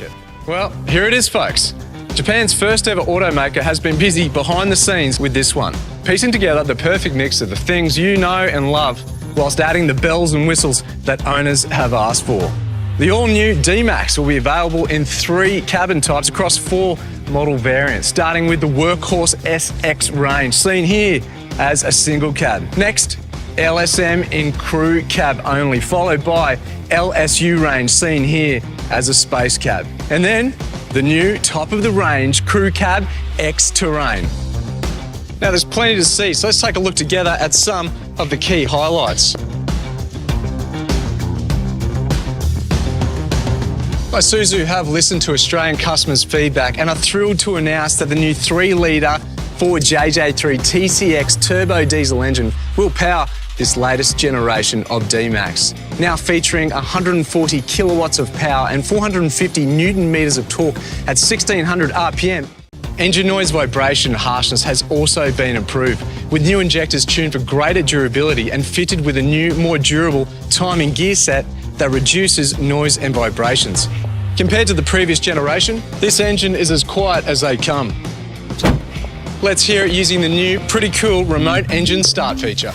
market. Well, here it is, folks. Japan's first ever automaker has been busy behind the scenes with this one, piecing together the perfect mix of the things you know and love, whilst adding the bells and whistles that owners have asked for. The all-new D-Max will be available in 3 cabin types across 4 model variants, starting with the Workhorse SX range, seen here as a single cab. Next, LSM in crew cab only, followed by LSU range, seen here as a space cab. And then the new top-of-the-range crew cab X-Terrain. Now there's plenty to see, so let's take a look together at some of the key highlights. Isuzu have listened to Australian customers' feedback and are thrilled to announce that the new 3-litre Ford JJ3 TCX turbo diesel engine will power this latest generation of D-Max. Now featuring 140 kilowatts of power and 450 newton meters of torque at 1600 RPM. Engine noise, vibration and harshness has also been improved, with new injectors tuned for greater durability and fitted with a new, more durable timing gear set that reduces noise and vibrations. Compared to the previous generation, this engine is as quiet as they come. Let's hear it using the new, pretty cool remote engine start feature.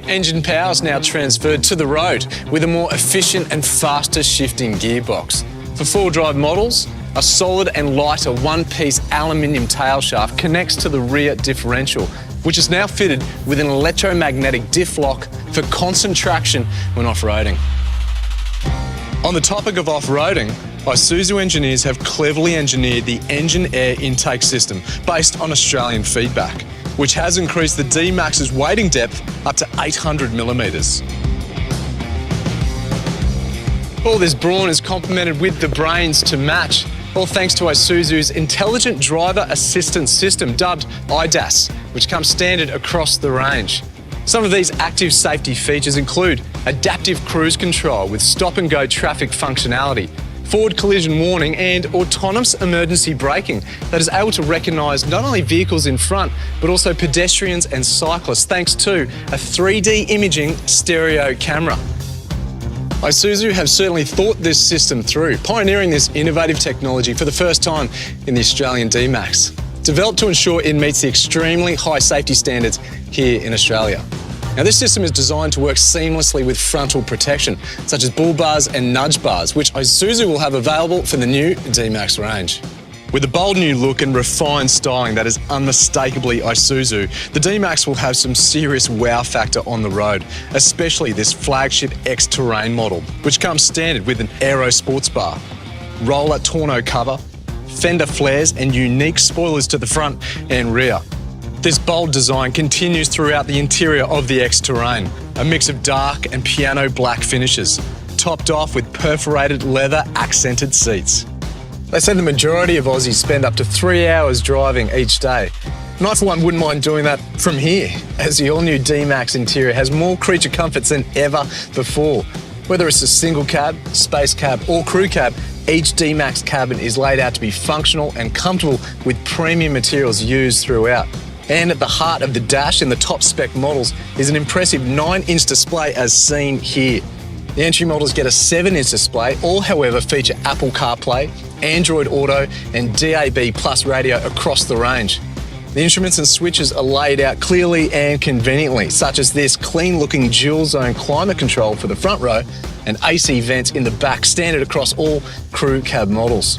Engine power is now transferred to the road with a more efficient and faster shifting gearbox. For 4-drive models, a solid and lighter one-piece aluminium tail shaft connects to the rear differential, which is now fitted with an electromagnetic diff lock for constant traction when off-roading. On the topic of off-roading, Isuzu engineers have cleverly engineered the engine air intake system based on Australian feedback, which has increased the D-Max's wading depth up to 800 millimetres. All this brawn is complemented with the brains to match, all thanks to Isuzu's Intelligent Driver Assistance System, dubbed IDAS, which comes standard across the range. Some of these active safety features include adaptive cruise control with stop-and-go traffic functionality, forward collision warning and autonomous emergency braking that is able to recognise not only vehicles in front but also pedestrians and cyclists thanks to a 3D imaging stereo camera. Isuzu have certainly thought this system through, pioneering this innovative technology for the first time in the Australian D-Max, developed to ensure it meets the extremely high safety standards here in Australia. Now, this system is designed to work seamlessly with frontal protection, such as bull bars and nudge bars, which Isuzu will have available for the new D-Max range. With a bold new look and refined styling that is unmistakably Isuzu, the D-Max will have some serious wow factor on the road, especially this flagship X-Terrain model, which comes standard with an aero sports bar, roller tonneau cover, fender flares and unique spoilers to the front and rear. This bold design continues throughout the interior of the X-Terrain, a mix of dark and piano black finishes, topped off with perforated leather accented seats. They say the majority of Aussies spend up to 3 hours driving each day. And I for one wouldn't mind doing that from here, as the all-new D-Max interior has more creature comforts than ever before. Whether it's a single cab, space cab or crew cab, each D-Max cabin is laid out to be functional and comfortable with premium materials used throughout. And at the heart of the dash in the top spec models is an impressive 9-inch display as seen here. The entry models get a 7-inch display, all however feature Apple CarPlay, Android Auto and DAB Plus radio across the range. The instruments and switches are laid out clearly and conveniently, such as this clean-looking dual-zone climate control for the front row and AC vents in the back, standard across all crew cab models.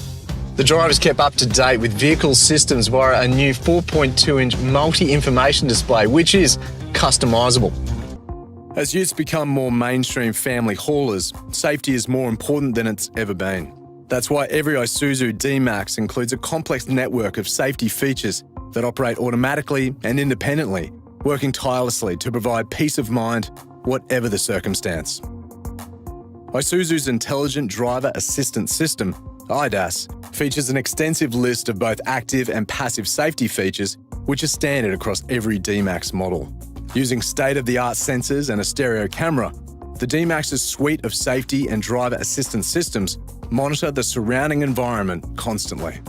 The driver is kept up to date with vehicle systems via a new 4.2-inch multi-information display, which is customisable. As youths become more mainstream family haulers, safety is more important than it's ever been. That's why every Isuzu D-Max includes a complex network of safety features that operate automatically and independently, working tirelessly to provide peace of mind, whatever the circumstance. Isuzu's Intelligent Driver Assistance System, IDAS, features an extensive list of both active and passive safety features, which are standard across every D-Max model. Using state-of-the-art sensors and a stereo camera, the D-Max's suite of safety and driver assistance systems monitor the surrounding environment constantly.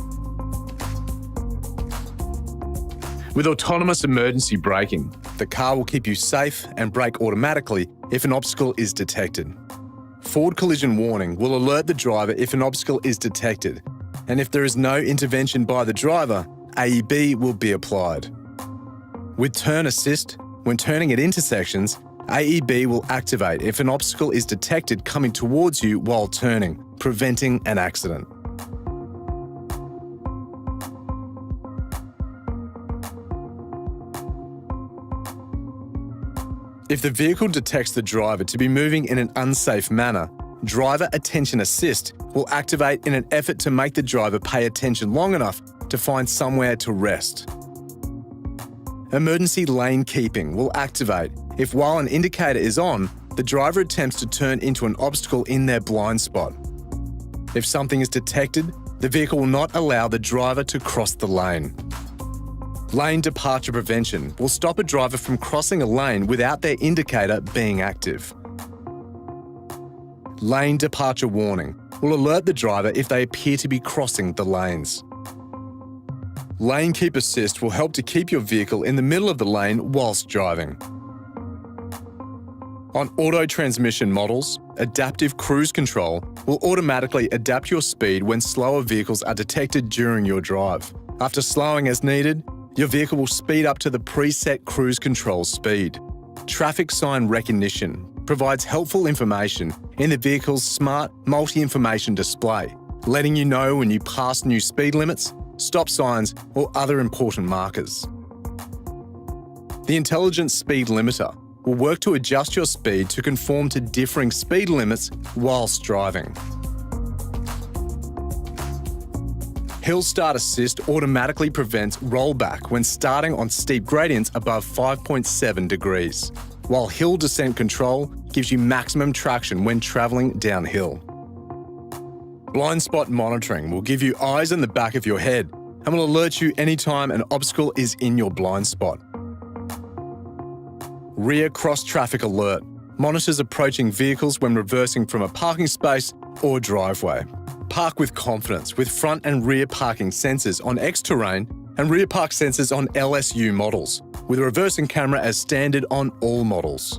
With autonomous emergency braking, the car will keep you safe and brake automatically if an obstacle is detected. Forward collision warning will alert the driver if an obstacle is detected, and if there is no intervention by the driver, AEB will be applied. With turn assist, when turning at intersections, AEB will activate if an obstacle is detected coming towards you while turning, preventing an accident. If the vehicle detects the driver to be moving in an unsafe manner, Driver Attention Assist will activate in an effort to make the driver pay attention long enough to find somewhere to rest. Emergency lane keeping will activate if, while an indicator is on, the driver attempts to turn into an obstacle in their blind spot. If something is detected, the vehicle will not allow the driver to cross the lane. Lane departure prevention will stop a driver from crossing a lane without their indicator being active. Lane departure warning will alert the driver if they appear to be crossing the lanes. Lane keep assist will help to keep your vehicle in the middle of the lane whilst driving. On auto transmission models, adaptive cruise control will automatically adapt your speed when slower vehicles are detected during your drive. After slowing as needed, your vehicle will speed up to the preset cruise control speed. Traffic sign recognition provides helpful information in the vehicle's smart multi-information display, letting you know when you pass new speed limits, stop signs, or other important markers. The intelligent speed limiter will work to adjust your speed to conform to differing speed limits whilst driving. Hill Start Assist automatically prevents rollback when starting on steep gradients above 5.7 degrees, while Hill Descent Control gives you maximum traction when travelling downhill. Blind spot monitoring will give you eyes in the back of your head and will alert you anytime an obstacle is in your blind spot. Rear Cross Traffic Alert monitors approaching vehicles when reversing from a parking space or driveway. Park with confidence with front and rear parking sensors on X-Terrain and rear park sensors on LSU models, with a reversing camera as standard on all models.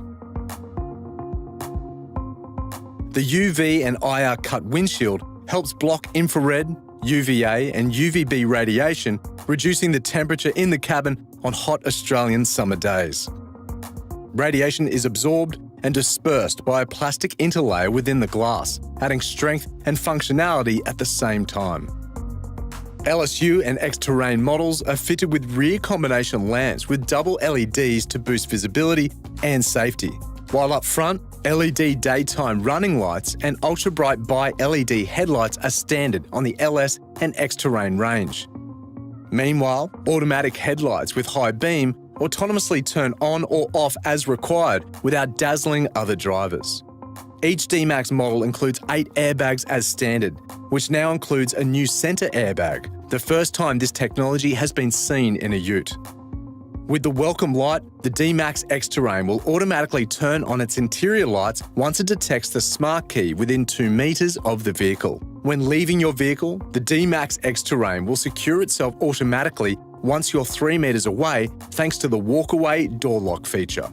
The UV and IR cut windshield helps block infrared, UVA and UVB radiation, reducing the temperature in the cabin on hot Australian summer days. Radiation is absorbed and dispersed by a plastic interlayer within the glass, adding strength and functionality at the same time. LSU and X-Terrain models are fitted with rear combination lamps with double LEDs to boost visibility and safety, while up front, LED daytime running lights and ultra-bright bi-LED headlights are standard on the LS and X-Terrain range. Meanwhile, automatic headlights with high beam autonomously turn on or off as required without dazzling other drivers. Each D-Max model includes 8 airbags as standard, which now includes a new centre airbag, the first time this technology has been seen in a ute. With the welcome light, the D-Max X-Terrain will automatically turn on its interior lights once it detects the smart key within 2 metres of the vehicle. When leaving your vehicle, the D-Max X-Terrain will secure itself automatically once you're 3 metres away thanks to the walk-away door lock feature.